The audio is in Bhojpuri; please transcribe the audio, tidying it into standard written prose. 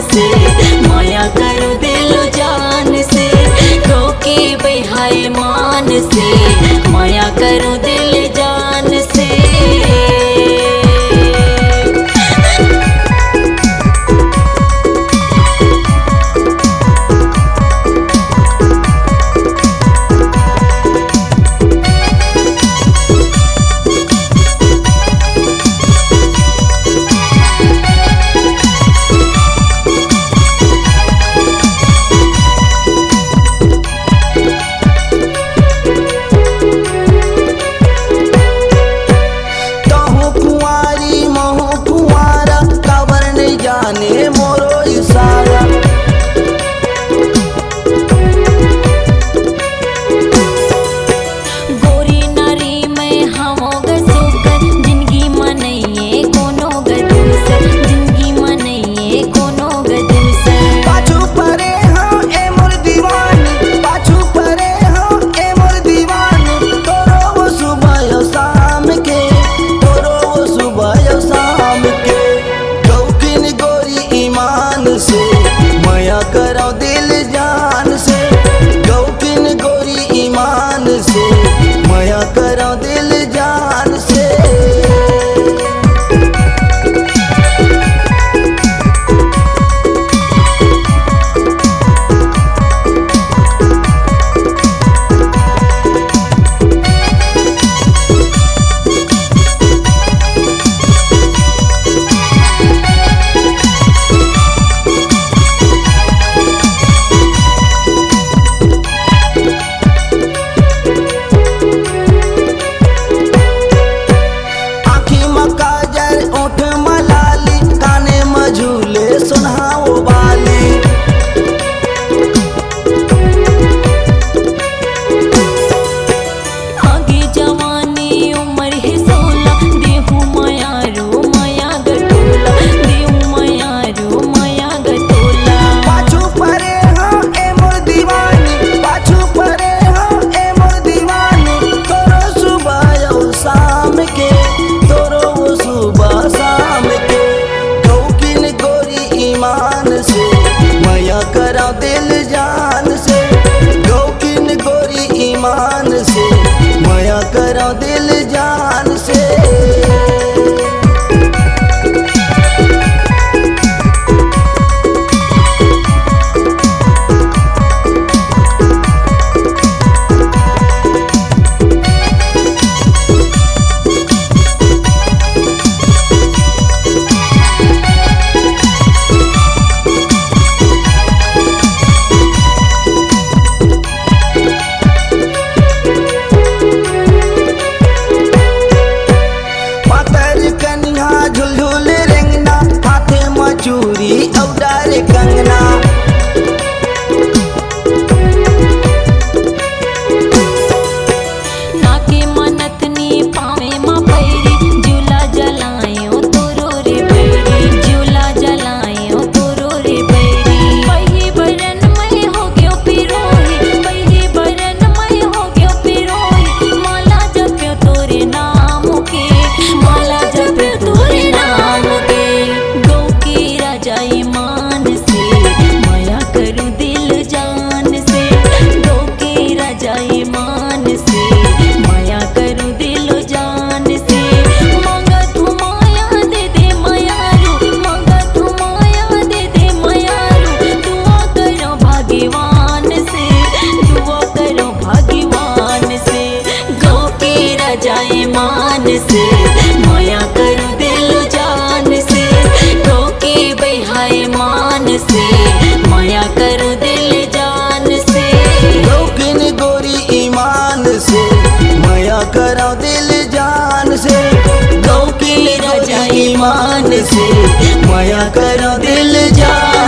से, माया करो दिल जान से, रोके बेहाय मान से, माया करो दिल जान से। जाने मोरो इशारा, गोरी नारी में हमो गसुकर, जिंदगी मनइए कोनो गदूसर, जिंदगी मनइए कोनो गदूसर। पाछू परे हाँ ए मोर दीवानी, पाछू परे हाँ ए मोर दीवानी, तोरो वो सुबह यो शाम के, तोरो वो सुबह यो शाम के। गौकिन गोरी ईमान से, माया करो दिल जान से, गौकिन गोरी ईमान से, माया करो दिल जान से। ओठ मलाली, काने मझूले सुनहाओ बाली, आगे जवानी उम्र है 16, देहू मयारू माया गटोला, देहू मयारू माया गटोला। पाछू परे हाँ ए मोर दीवानी, पाछू परे हाँ ए मोर दीवानी, तोरो सुबह यो शाम के, तोरो वो सुबह शाम के। गौकिन गोरी ईमान से, माया करा दिल जान से, गौकिन गोरी ईमान से, माया करा दिल जान से। झुलझुल रेंगना, हाथे मचूरी औडारे कंगना, नाके मनतनी पावे मा पैरी, झूला जलायो तोरो रे बैरी, झूला जलायो तोरो रे बैरी। बही बरन में हो गयो पिरोही, बही बरन में हो गयो पिरोही, माला जप्यो तोरे नाम के, माला जप्यो तोरे नाम के। गौ के राजा ईमान से, माया करूं दिल जान से, गौ के राजा ईमान से, माया करूं दिल जान से। मांगा तू माया दे दे मयारू, मांगा तू माया दे दे मयारू, दुआ करो भाग्यवान से, दुआ करो भाग्यवान से। गौ के राजा ईमान से, माया करूं दिल जान से, गौ के बेहाय मान से, माया करूं दिल जान से। गौकिन गोरी ईमान से, माया करो दिल जान से, गौकिन राजा गोरी ईमान से, माया करो दिल जान